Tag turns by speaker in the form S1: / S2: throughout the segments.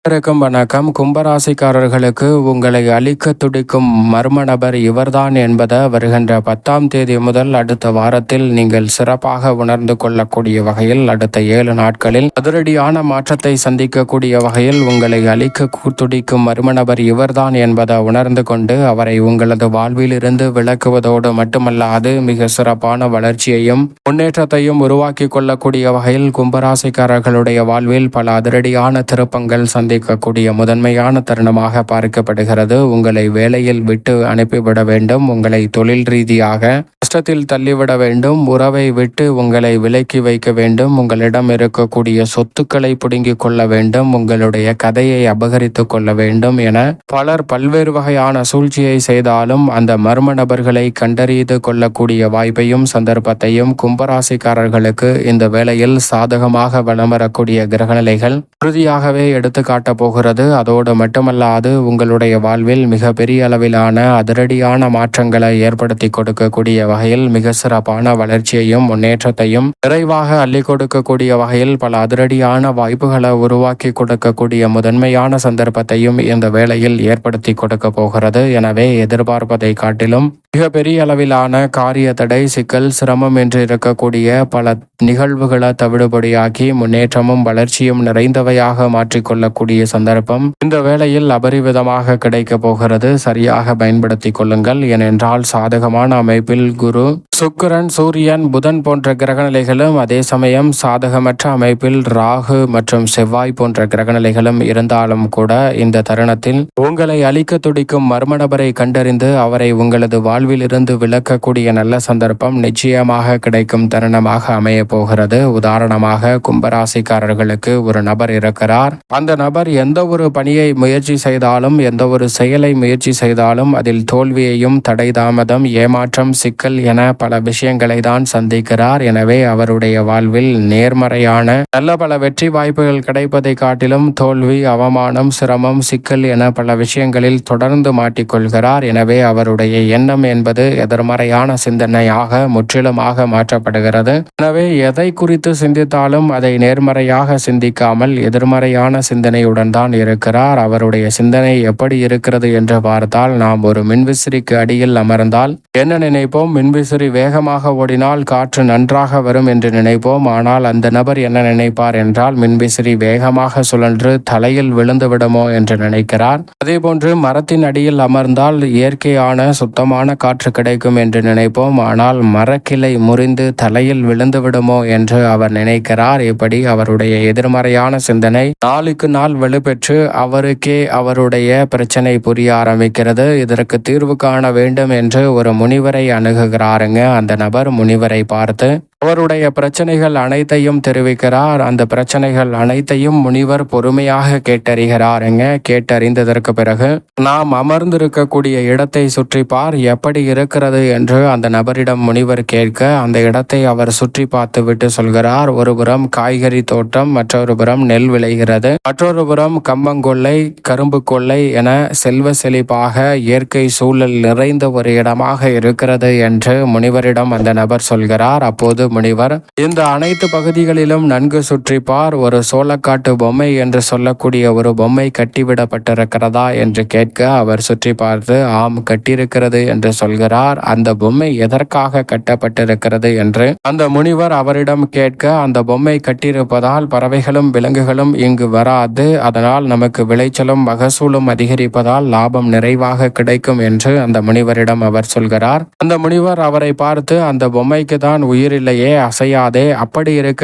S1: அனைவருக்கும் வணக்கம். கும்பராசிக்காரர்களுக்கு உங்களை அழிக்க துடிக்கும் மர்ம நபர் இவர்தான் என்பதை வருகின்ற 10ஆம் தேதி முதல் அடுத்த வாரத்தில் நீங்கள் சிறப்பாக உணர்ந்து கொள்ளக்கூடிய வகையில் அடுத்த 7 நாட்களில் அதிரடியான மாற்றத்தை சந்திக்கக்கூடிய வகையில் உங்களை அழிக்க துடிக்கும் மர்ம நபர் இவர்தான் என்பதை உணர்ந்து கொண்டு அவரை உங்களது வாழ்வில் இருந்து விலக்குவதோடு மட்டுமல்லாது மிக சிறப்பான வளர்ச்சியையும் முன்னேற்றத்தையும் உருவாக்கி கொள்ளக்கூடிய வகையில் கும்பராசிக்காரர்களுடைய வாழ்வில் பல அதிரடியான திருப்பங்கள் சந்திக்கக்கூடிய முதன்மையான தருணமாக பார்க்கப்படுகிறது. உங்களை வேலையில் விட்டு அனுப்பிவிட வேண்டும், உங்களை தொழில் ரீதியாக கஷ்டத்தில் தள்ளிவிட வேண்டும், உறவை விட்டு உங்களை விலக்கி வைக்க வேண்டும், உங்களிடம் இருக்கக்கூடிய சொத்துக்களை பிடுங்கிக் கொள்ள வேண்டும், உங்களுடைய கதையை அபகரித்துக் கொள்ள வேண்டும் என பலர் பல்வேறு வகையான சூழ்ச்சியை செய்தாலும் அந்த மர்ம நபர்களை கண்டறிந்து கொள்ளக்கூடிய வாய்ப்பையும் சந்தர்ப்பத்தையும் கும்பராசிக்காரர்களுக்கு இந்த வேளையில் சாதகமாக வலம் வரக்கூடிய கிரகநிலைகள் உறுதியாகவே எடுத்துக்காட்ட போகிறது. அதோடு மட்டுமல்லாது உங்களுடைய வாழ்வில் மிக பெரிய அளவிலான அதிரடியான மாற்றங்களை ஏற்படுத்தி கொடுக்கக்கூடிய வகையில் மிக சிறப்பான வளர்ச்சியையும் முன்னேற்றத்தையும் விரைவாக அள்ளி கொடுக்கக்கூடிய வகையில் பல அதிரடியான வாய்ப்புகளை உருவாக்கி கொடுக்கக்கூடிய முதன்மையான சந்தர்ப்பத்தையும் இந்த வேளையில் ஏற்படுத்தி கொடுக்க போகிறது. எனவே எதிர்பார்ப்பதை காட்டிலும் மிக பெரிய அளவிலான காரிய தடை, சிக்கல், சிரமம் என்று இருக்கக்கூடிய பல நிகழ்வுகளை தவிடுபடியாக்கி முன்னேற்றமும் வளர்ச்சியும் நிறைந்தவையாக மாற்றிக்கொள்ளக்கூடிய சந்தர்ப்பம் இந்த வேளையில் அபரிவிதமாக கிடைக்க போகிறது. சரியாக பயன்படுத்தி கொள்ளுங்கள். ஏனென்றால் சாதகமான அமைப்பில் குரு, சுக்கிரன், சூரியன், புதன் போன்ற கிரகநிலைகளும் அதே சமயம் சாதகமற்ற அமைப்பில் ராகு மற்றும் செவ்வாய் போன்ற கிரகநிலைகளும் இருந்தாலும் கூட இந்த தருணத்தில் உங்களை அழிக்க துடிக்கும் மர்ம நபரை கண்டறிந்து அவரை உங்களது வாழ்வில் இருந்து விலக்கக்கூடிய நல்ல சந்தர்ப்பம் நிச்சயமாக கிடைக்கும் தருணமாக அமைய போகிறது. உதாரணமாக கும்பராசிக்காரர்களுக்கு ஒரு நபர் இருக்கிறார். அந்த நபர் எந்த ஒரு பணியை முயற்சி செய்தாலும், எந்த ஒரு செயலை முயற்சி செய்தாலும் அதில் தோல்வியையும், தடை தாமதம், ஏமாற்றம், சிக்கல் என பல விஷயங்களை தான் சந்திக்கிறார். எனவே அவருடைய வாழ்வில் நேர்மறையான நல்ல பல வெற்றி வாய்ப்புகள் கிடைப்பதை காட்டிலும் தோல்வி, அவமானம், சிரமம், சிக்கல் என பல விஷயங்களில் தொடர்ந்து மாட்டிக்கொள்கிறார். எனவே அவருடைய எண்ணம் என்பது எதிர்மறையான சிந்தனையாக முற்றிலுமாக மாற்றப்படுகிறது. எனவே எதை குறித்து சிந்தித்தாலும் அதை நேர்மறையாக சிந்திக்காமல் எதிர்மறையான சிந்தனையுடன் தான் இருக்கிறார். அவருடைய சிந்தனை எப்படி இருக்கிறது என்று பார்த்தால், நாம் ஒரு மின்விசிறிக்கு அடியில் அமர்ந்தால் என்ன நினைப்போம்? மின்விசிறி வேகமாக ஓடினால் காற்று நன்றாக வரும் என்று நினைப்போம். ஆனால் அந்த நபர் என்ன நினைப்பார் என்றால், மின்விசிறி வேகமாக சுழன்று தலையில் விழுந்து விடுமோ என்று நினைக்கிறார். அதேபோன்று மரத்தின் அடியில் அமர்ந்தால் இயற்கையான சுத்தமான காற்று கிடைக்கும் என்று நினைப்போம். ஆனால் மரக்கிளை முறிந்து தலையில் விழுந்து விடுமோ என்று அவர் நினைக்கிறார். இப்படி அவருடைய எதிர்மறையான சிந்தனை நாளுக்கு நாள் வலுப்பெற்று அவருக்கே அவருடைய பிரச்சனை புரிய ஆரம்பிக்கிறது. இதற்கு தீர்வு காண வேண்டும் என்று ஒரு முனிவரை அணுகுகிறாருங்க. அந்த நபர் முனிவரை பார்த்து அவருடைய பிரச்சனைகள் அனைத்தையும் தெரிவிக்கிறார். அந்த பிரச்சனைகள் அனைத்தையும் முனிவர் பொறுமையாக கேட்டறிகிறாருங்க. கேட்டறிந்ததற்கு பிறகு, நாம் அமர்ந்திருக்கக்கூடிய இடத்தை சுற்றி பார், எப்படி இருக்கிறது என்று அந்த நபரிடம் முனிவர் கேட்க அந்த இடத்தை அவர் சுற்றி பார்த்து விட்டு சொல்கிறார். ஒரு புறம் காய்கறி தோட்டம், மற்றொரு புறம் நெல் விளைகிறது, மற்றொரு புறம் கம்பங்கொள்ளை, கரும்பு கொள்ளை என செல்வ செழிப்பாக இயற்கை சூழல் நிறைந்த ஒரு இடமாக இருக்கிறது என்று முனிவரிடம் அந்த நபர் சொல்கிறார். அப்போது முனிவர், இந்த அனைத்து பகுதிகளிலும் நன்கு சுற்றிப்பார், ஒரு சோளக்காட்டு பொம்மை என்று சொல்லக்கூடிய ஒரு பொம்மை கட்டிவிடப்பட்டிருக்கிறதா என்று கேட்க அவர் சுற்றி பார்த்து ஆம் கட்டியிருக்கிறது என்று சொல்கிறார். அந்த பொம்மை எதற்காக கட்டப்பட்டிருக்கிறது என்று அந்த முனிவர் அவரிடம் கேட்க, அந்த பொம்மை கட்டியிருப்பதால் பறவைகளும் விலங்குகளும் இங்கு வராது, அதனால் நமக்கு விளைச்சலும் மகசூலும் அதிகரிப்பதால் லாபம் நிறைவாக கிடைக்கும் என்று அந்த முனிவரிடம் அவர் சொல்கிறார். அந்த முனிவர் அவரை பார்த்து, அந்த பொம்மைக்கு தான் உயிர் இல்லையே, அசையாதே, அப்படி இருக்க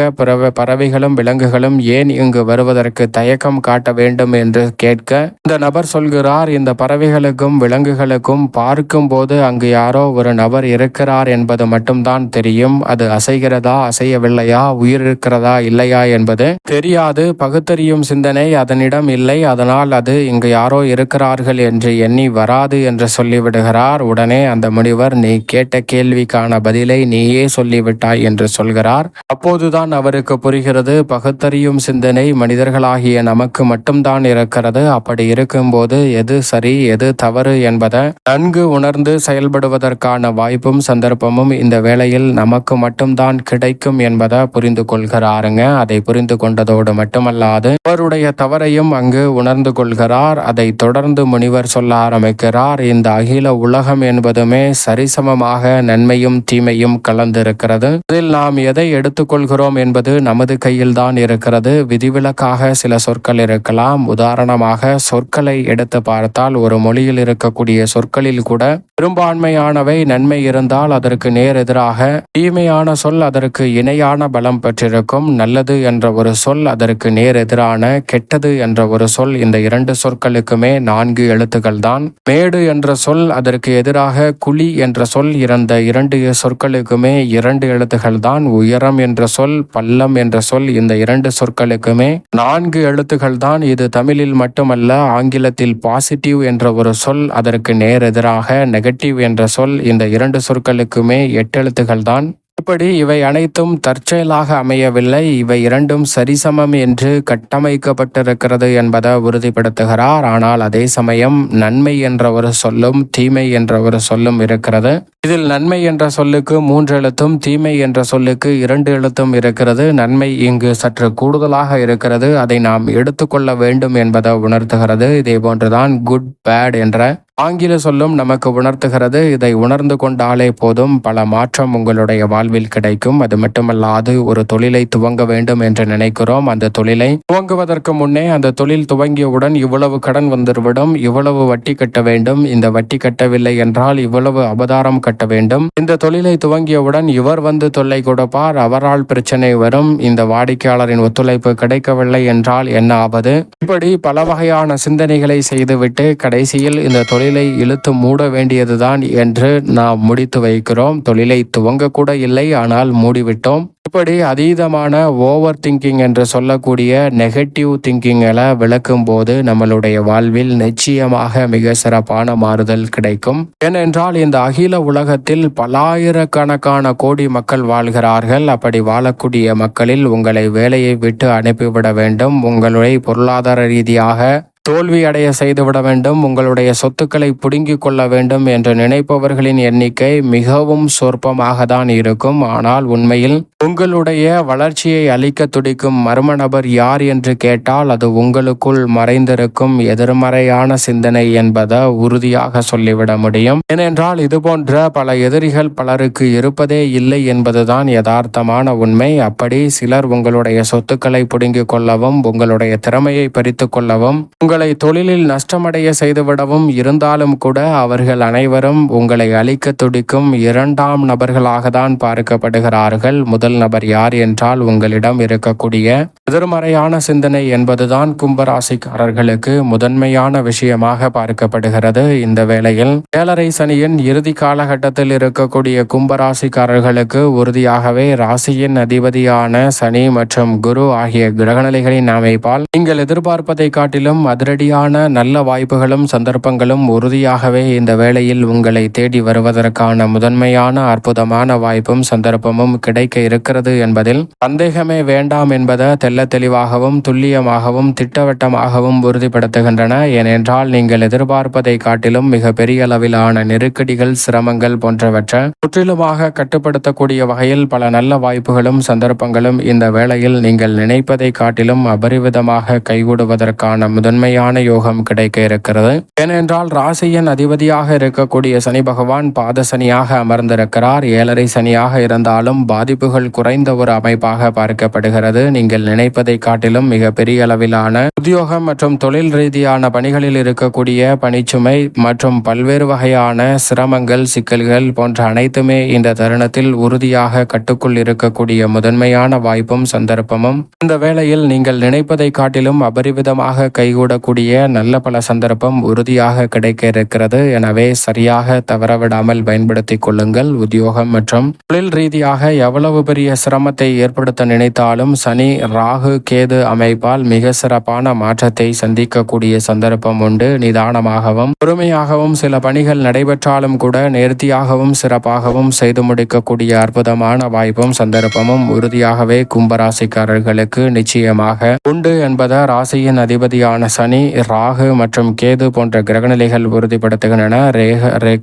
S1: பறவைகளும் விலங்குகளும் ஏன் இங்கு வருவதற்கு தயக்கம் காட்ட வேண்டும் என்று கேட்க இந்த நபர் சொல்கிறார், இந்த பறவைகளுக்கும் விலங்குகளுக்கும் பார்க்கும் போது அங்கு யாரோ ஒரு நபர் இருக்கிறார் என்பது மட்டும்தான் தெரியும். அது அசைகிறதா, அசையவில்லையா, உயிர் இருக்கிறதா இல்லையா என்பது தெரியாது. பகுத்தறியும் சிந்தனை அதனிடம் இல்லை. அதனால் அது இங்கு யாரோ இருக்கிறார்கள் என்று எண்ணி வராது என்று சொல்லிவிடுகிறார். உடனே அந்த முனிவர், நீ கேட்ட கேள்விக்கான பதிலை நீயே சொல்லிவிட்டாய் என்று சொல்கிறார். அப்போதுதான் அவருக்கு புரிகிறது, பகுத்தறியும் சிந்தனை மனிதர்களாகிய நமக்கு மட்டும்தான் இருக்கிறது. அப்படி இருக்கும்போது எது சரி எது தவறு என்பதை நன்கு உணர்ந்து செயல்படுவதற்கான வாய்ப்பும் சந்தர்ப்பமும் இந்த வேளையில் நமக்கு மட்டும்தான் கிடைக்கும் என்பதை புரிந்து கொள்கிறாருங்க. அதை புரிந்து கொண்டதோடு மட்டுமல்லாது அவருடைய தவறையும் அங்கு உணர்ந்து கொள்கிறார். அதை தொடர்ந்து முனிவர் சொல்ல ஆரம்பிக்கிறார். இந்த அகில உலகம் என்பதுமே சரிசமமாக நன்மையும் தீமையும் கலந்திருக்கிறது. இதில் நாம் எதை எடுத்துக்கொள்கிறோம் என்பது நமது கையில் தான் இருக்கிறது. விதிவிலக்காக சில சொற்கள் இருக்கலாம். உதாரணமாக சொற்களை எடுத்து பார்த்தால் ஒரு மொழியில் இருக்கக்கூடிய சொற்களில் கூட பெரும்பான்மையானவை நன்மை இருந்தால் அதற்கு நேர் எதிராக தீமையான சொல் அதற்கு இணையான பலம் பெற்றிருக்கும். நல்லது என்ற ஒரு சொல் அதற்கு நேர் எதிரான கெட்டது என்ற ஒரு சொல். இந்த இரண்டு சொற்களுக்குமே 4 எழுத்துக்கள் தான். மேடு என்ற சொல் அதற்கு எதிராக குழி என்ற சொல். இந்த 2 சொற்களுக்குமே 2 எழுத்துக்கள் தான். உயரம் என்ற சொல் பள்ளம் என்ற சொல். இந்த 2 சொற்களுக்குமே 4 எழுத்துக்கள் தான். இது தமிழில் மட்டுமல்ல, ஆங்கிலத்தில் பாசிட்டிவ் என்ற ஒரு சொல் அதற்கு நேர் எதிராக நெகட்டிவ் என்ற சொல். இந்த 2 சொற்களுக்குமே 8 எழுத்துக்கள் தான். இப்படி இவை அனைத்தும் தற்செயலாக அமையவில்லை. இவை இரண்டும் சரிசமம் என்று கட்டமைக்கப்பட்டிருக்கிறது என்பதை உறுதிப்படுத்துகிறார். ஆனால் அதே சமயம் நன்மை என்ற ஒரு சொல்லும் தீமை என்ற ஒரு சொல்லும் இருக்கிறது. இதில் நன்மை என்ற சொல்லுக்கு 3 எழுத்தும் தீமை என்ற சொல்லுக்கு 2 எழுத்தும் இருக்கிறது. நன்மை இங்கு சற்று கூடுதலாக இருக்கிறது. அதை நாம் எடுத்துக்கொள்ள வேண்டும் என்பதை உணர்த்துகிறது. இதே போன்றுதான் குட் பேட் என்ற ஆங்கில சொல்லும் நமக்கு உணர்த்துகிறது. இதை உணர்ந்து கொண்டாலே போதும், பல மாற்றம் உங்களுடைய வாழ்வில் கிடைக்கும். அது மட்டுமல்லாது, ஒரு தொழிலை துவங்க வேண்டும் என்று நினைக்கிறோம். அந்த தொழிலை துவங்குவதற்கு முன்னே அந்த தொழில் துவங்கியவுடன் இவ்வளவு கடன் வந்துவிடும், இவ்வளவு வட்டி கட்ட வேண்டும், இந்த வட்டி கட்டவில்லை என்றால் இவ்வளவு அபதாரம் கட்ட வேண்டும், இந்த தொழிலை துவங்கியவுடன் இவர் வந்து தொல்லை கொடுப்பார், அவரால் பிரச்சனை வரும், இந்த வாடிக்கையாளரின் ஒத்துழைப்பு கிடைக்கவில்லை என்றால் என்ன ஆவது? இப்படி பல வகையான சிந்தனைகளை செய்துவிட்டு கடைசியில் இந்த தொழிலை இழுத்து மூட வேண்டியதுதான் என்று நாம் முடித்து வைக்கிறோம். தொழிலை துவங்க கூட இல்லை, ஆனால் மூடிவிட்டோம். இப்படி அதீதமான ஓவர் திங்கிங் என்று சொல்லக்கூடிய நெகட்டிவ் திங்கிங்களை விளக்கும் போது நம்மளுடைய வாழ்வில் நிச்சயமாக மிக சிறப்பான மாறுதல் கிடைக்கும். ஏனென்றால் இந்த அகில உலகத்தில் பல்லாயிரக்கணக்கான கோடி மக்கள் வாழ்கிறார்கள். அப்படி வாழக்கூடிய மக்களில் உங்களை வேலையை விட்டு அனுப்பிவிட வேண்டும், உங்களை பொருளாதார ரீதியாக தோல்வி அடைய செய்துவிட வேண்டும், உங்களுடைய சொத்துக்களை புடுங்கிக் கொள்ள வேண்டும் என்று நினைப்பவர்களின் எண்ணிக்கை மிகவும் சொற்பமாக தான் இருக்கும். ஆனால் உண்மையில் உங்களுடைய வளர்ச்சியை அளிக்க துடிக்கும் மர்ம நபர் யார் என்று கேட்டால் அது உங்களுக்குள் மறைந்திருக்கும் எதிர்மறையான சிந்தனை என்பதை உறுதியாக சொல்லிவிட முடியும். ஏனென்றால் இது போன்ற பல எதிரிகள் பலருக்கு இருப்பதே இல்லை என்பதுதான் யதார்த்தமான உண்மை. அப்படி சிலர் உங்களுடைய சொத்துக்களை புடுங்கிக் கொள்ளவும், உங்களுடைய திறமையை பறித்து கொள்ளவும், உங்களை தொழிலில் நஷ்டமடைய செய்துவிடவும் இருந்தாலும் கூட அவர்கள் அனைவரும் உங்களை அழிக்க துடிக்கும் 2ஆம் நபர்களாக தான் பார்க்கப்படுகிறார்கள். முதல் நபர் யார் என்றால் உங்களிடம் இருக்கக்கூடிய எதிர்மறையான சிந்தனை என்பதுதான் கும்பராசிக்காரர்களுக்கு முதன்மையான விஷயமாக பார்க்கப்படுகிறது. இந்த வேளையில் 7.5 சனியின் இறுதி காலகட்டத்தில் இருக்கக்கூடிய கும்பராசிக்காரர்களுக்கு உறுதியாகவே ராசியின் அதிபதியான சனி மற்றும் குரு ஆகிய கிரகநிலைகளின் அமைப்பால் நீங்கள் எதிர்பார்ப்பதை காட்டிலும் அதிரடியான நல்ல வாய்ப்புகளும் சந்தர்ப்பங்களும் உறுதியாகவே இந்த வேளையில் உங்களை தேடி வருவதற்கான முதன்மையான அற்புதமான வாய்ப்பும் சந்தர்ப்பமும் கிடைக்க இருக்கிறது என்பதில் சந்தேகமே வேண்டாம் என்பதை தெல்ல தெளிவாகவும் துல்லியமாகவும் திட்டவட்டமாகவும் உறுதிப்படுத்துகின்றன. ஏனென்றால் நீங்கள் எதிர்பார்ப்பதை காட்டிலும் மிக பெரிய அளவிலான நெருக்கடிகள், சிரமங்கள் போன்றவற்றை முற்றிலுமாக கட்டுப்படுத்தக்கூடிய வகையில் பல நல்ல வாய்ப்புகளும் சந்தர்ப்பங்களும் இந்த வேளையில் நீங்கள் நினைப்பதை காட்டிலும் அபரிவிதமாக கைகூடுவதற்கான முதன்மையான யோகம் கிடைக்க இருக்கிறது. ஏனென்றால் ராசியின் அதிபதியாக இருக்கக்கூடிய சனி பகவான் பாத சனியாக அமர்ந்திருக்கிறார். 7.5 சனியாக இருந்தாலும் பாதிப்புகள் குறைந்த ஒரு அமைப்பாக பார்க்கப்படுகிறது. நீங்கள் நினைப்பதை காட்டிலும் மிக பெரிய அளவிலான உத்தியோகம் மற்றும் தொழில் ரீதியான பணிகளில் இருக்கக்கூடிய பணிச்சுமை மற்றும் பல்வேறு வகையான சிரமங்கள், சிக்கல்கள் போன்ற அனைத்துமே இந்த தருணத்தில் உறுதியாக கட்டுக்குள் இருக்கக்கூடிய முதன்மையான வாய்ப்பும் சந்தர்ப்பமும் இந்த வேளையில் நீங்கள் நினைப்பதை காட்டிலும் அபரிவிதமாக கைகூட கொள்ளக்கூடிய நல்ல பல சந்தர்ப்பம் உறுதியாக கிடைக்க இருக்கிறது. எனவே சரியாக தவறவிடாமல் பயன்படுத்தி கொள்ளுங்கள். உத்தியோகம் மற்றும் தொழில் ரீதியாக எவ்வளவு பெரிய சிரமத்தை ஏற்படுத்த நினைத்தாலும் சனி ராகு கேது அமைப்பால் மிக சிறப்பான மாற்றத்தை சந்திக்கக்கூடிய சந்தர்ப்பம் உண்டு. நிதானமாகவும் பொறுமையாகவும் சில பணிகள் நடைபெற்றாலும் கூட நேர்த்தியாகவும் சிறப்பாகவும் செய்து முடிக்கக்கூடிய அற்புதமான வாய்ப்பும் சந்தர்ப்பமும் உறுதியாகவே கும்பராசிக்காரர்களுக்கு நிச்சயமாக உண்டு என்பதை ராசியின் அதிபதியான சனி ராகு மற்றும் கேது போன்ற கிரகநிலைகள் உறுதிப்படுத்துகின்றன.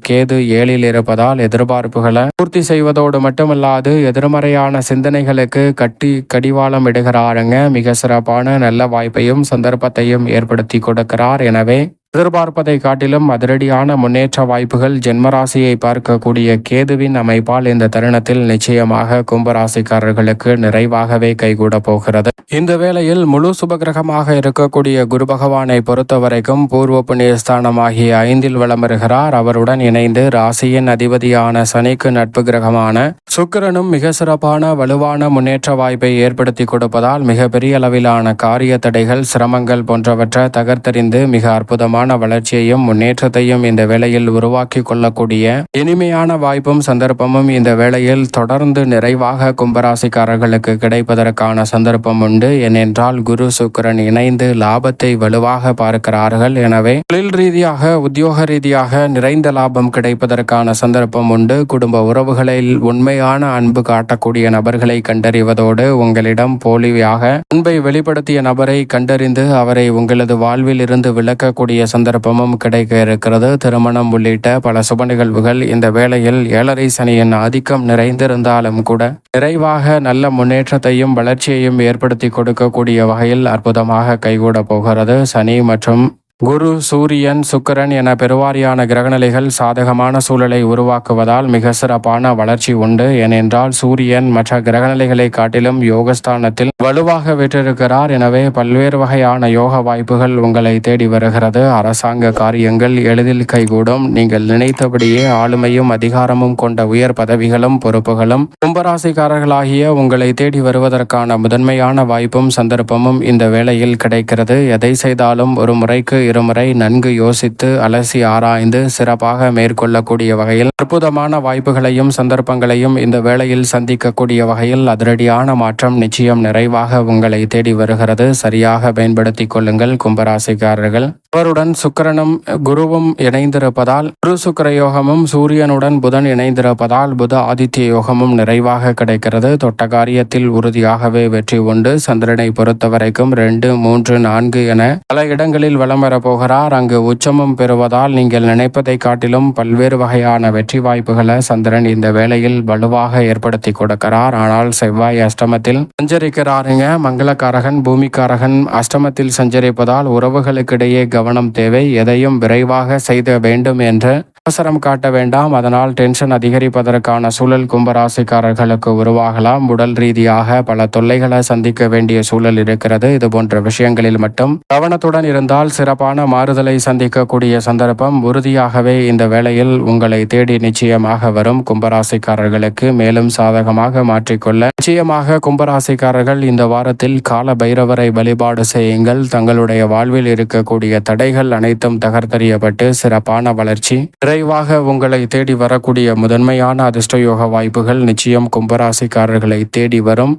S1: கேது 7ல் இருப்பதால் எதிர்பார்ப்புகளை பூர்த்தி செய்வதோடு மட்டுமல்லாது எதிர்மறையான சிந்தனைகளுக்கு கடிவாளம் இடுகிறாருங்க. மிக சிறப்பான நல்ல வாய்ப்பையும் சந்தர்ப்பத்தையும் ஏற்படுத்தி கொடுக்கிறார். எனவே எதிர்பார்ப்பதை காட்டிலும் அதிரடியான முன்னேற்ற வாய்ப்புகள் ஜென்மராசியை பார்க்கக்கூடிய கேதுவின் அமைப்பால் இந்த தருணத்தில் நிச்சயமாக கும்பராசிக்காரர்களுக்கு நிறைவாகவே கைகூட போகிறது. இந்த வேளையில் முழு சுபகிரகமாக இருக்கக்கூடிய குரு பகவானை பொறுத்தவரைக்கும் பூர்வ புண்ணியஸ்தானமாகிய 5ல் வலம் வருகிறார். அவருடன் இணைந்து ராசியின் அதிபதியான சனிக்கு நட்பு கிரகமான சுக்கிரனும் மிக சிறப்பான வலுவான முன்னேற்ற வாய்ப்பை ஏற்படுத்தி கொடுப்பதால் மிகப்பெரிய அளவிலான காரிய தடைகள் சிரமங்கள் போன்றவற்றை தகர்த்தெறிந்து மிக அற்புதமான வளர்ச்சியையும் முன்னேற்றத்தையும் இந்த வேளையில் உருவாக்கி கொள்ளக்கூடிய இனிமையான வாய்ப்பும் சந்தர்ப்பமும் இந்த வேளையில் தொடர்ந்து நிறைவாக கும்பராசிக்காரர்களுக்கு கிடைப்பதற்கான சந்தர்ப்பம் உண்டு. ஏனென்றால் குரு சுக்கிரன் இணைந்து லாபத்தை வலுவாக பார்க்கிறார்கள். எனவே தொழில் ரீதியாக உத்தியோக ரீதியாக நிறைந்த லாபம் கிடைப்பதற்கான சந்தர்ப்பம் உண்டு. குடும்ப உறவுகளில் உண்மையான அன்பு காட்டக்கூடிய நபர்களை கண்டறிவதோடு உங்களிடம் போலியாக அன்பை வெளிப்படுத்திய நபரை கண்டறிந்து அவரை உங்களது வாழ்வில் இருந்து விலக்கக்கூடிய சந்தர்ப்பமும் கிடைக்க இருக்கிறது. திருமணம் உள்ளிட்ட பல சுப நிகழ்வுகள் இந்த வேளையில் 7ரை சனியின் ஆதிக்கம் நிறைந்திருந்தாலும் கூட நிறைவாக நல்ல முன்னேற்றத்தையும் வளர்ச்சியையும் ஏற்படுத்தி கொடுக்கக்கூடிய வகையில் அற்புதமாக கைகூட போகிறது. சனி மற்றும் குரு சூரியன் சுக்கிரன் என பெருவாரியான கிரகநிலைகள் சாதகமான சூழலை உருவாக்குவதால் மிக சிறப்பான வளர்ச்சி உண்டு. ஏனென்றால் சூரியன் மற்ற கிரகநிலைகளை காட்டிலும் யோகஸ்தானத்தில் வலுவாக விட்டிருக்கிறார். எனவே பல்வேறு வகையான யோக வாய்ப்புகள் உங்களை தேடி வருகிறது. அரசாங்க காரியங்கள் எளிதில் கைகூடும். நீங்கள் நினைத்தபடியே ஆளுமையும் அதிகாரமும் கொண்ட உயர் பதவிகளும் பொறுப்புகளும் கும்பராசிக்காரர்களாகிய உங்களை தேடி வருவதற்கான முதன்மையான வாய்ப்பும் சந்தர்ப்பமும் இந்த வேளையில் கிடைக்கிறது. எதை செய்தாலும் ஒரு முறைக்கு இருமுறை நன்கு யோசித்து அலசி ஆராய்ந்து சிறப்பாக மேற்கொள்ளக்கூடிய வகையில் அற்புதமான வாய்ப்புகளையும் சந்தர்ப்பங்களையும் இந்த வேளையில் சந்திக்கக்கூடிய வகையில் அதிரடியான மாற்றம் நிச்சயம் நிறைவாக உங்களை தேடி வருகிறது. சரியாக பயன்படுத்திக் கொள்ளுங்கள் கும்பராசிக்காரர்கள். அவருடன் சுக்கிரனும் குருவும் இணைந்திருப்பதால் குரு சுக்கிர யோகமும் சூரியனுடன் புதன் இணைந்திருப்பதால் புத ஆதித்ய யோகமும் நிறைவாக கிடைக்கிறது. தொட்ட காரியத்தில் உறுதியாகவே வெற்றி உண்டு. சந்திரனை பொறுத்தவரைக்கும் 2, 3, 4 என பல இடங்களில் வலம் வரப்போகிறார். அங்கு உச்சமும் பெறுவதால் நீங்கள் நினைப்பதை காட்டிலும் பல்வேறு வகையான வெற்றி வாய்ப்புகளை சந்திரன் இந்த வேளையில் வலுவாக ஏற்படுத்தி கொடுக்கிறார். ஆனால் செவ்வாய் அஷ்டமத்தில் சஞ்சரிக்கிறாருங்க. மங்களக்காரகன் பூமிக்காரகன் அஷ்டமத்தில் சஞ்சரிப்பதால் உறவுகளுக்கிடையே கவனம் தேவை. எதையும் விரைவாக செய்த வேண்டும் என்று அவசரம் காட்ட வேண்டாம். அதனால் டென்ஷன் அதிகரிப்பதற்கான சூழல் கும்பராசிக்காரர்களுக்கு உருவாகலாம். உடல் ரீதியாக பல தொல்லைகளை சந்திக்க வேண்டிய சூழல் இருக்கிறது. இது போன்ற விஷயங்களில் மட்டும் கவனத்துடன் இருந்தால் சிறப்பான மாறுதலை சந்திக்கக்கூடிய சந்தர்ப்பம் உறுதியாகவே இந்த வேளையில் உங்களை தேடி நிச்சயமாக வரும். கும்பராசிக்காரர்களுக்கு மேலும் சாதகமாக மாற்றிக்கொள்ள நிச்சயமாக கும்பராசிக்காரர்கள் இந்த வாரத்தில் கால பைரவரை வழிபாடு செய்யுங்கள். தங்களுடைய வாழ்வில் இருக்கக்கூடிய தடைகள் அனைத்தும் தகர்த்தெறியப்பட்டு சிறப்பான வளர்ச்சி விரைவாக உங்களை தேடி வரக்கூடிய முதன்மையான அதிர்ஷ்டயோக வாய்ப்புகள் நிச்சயம் கும்பராசிக்காரர்களை தேடி வரும்.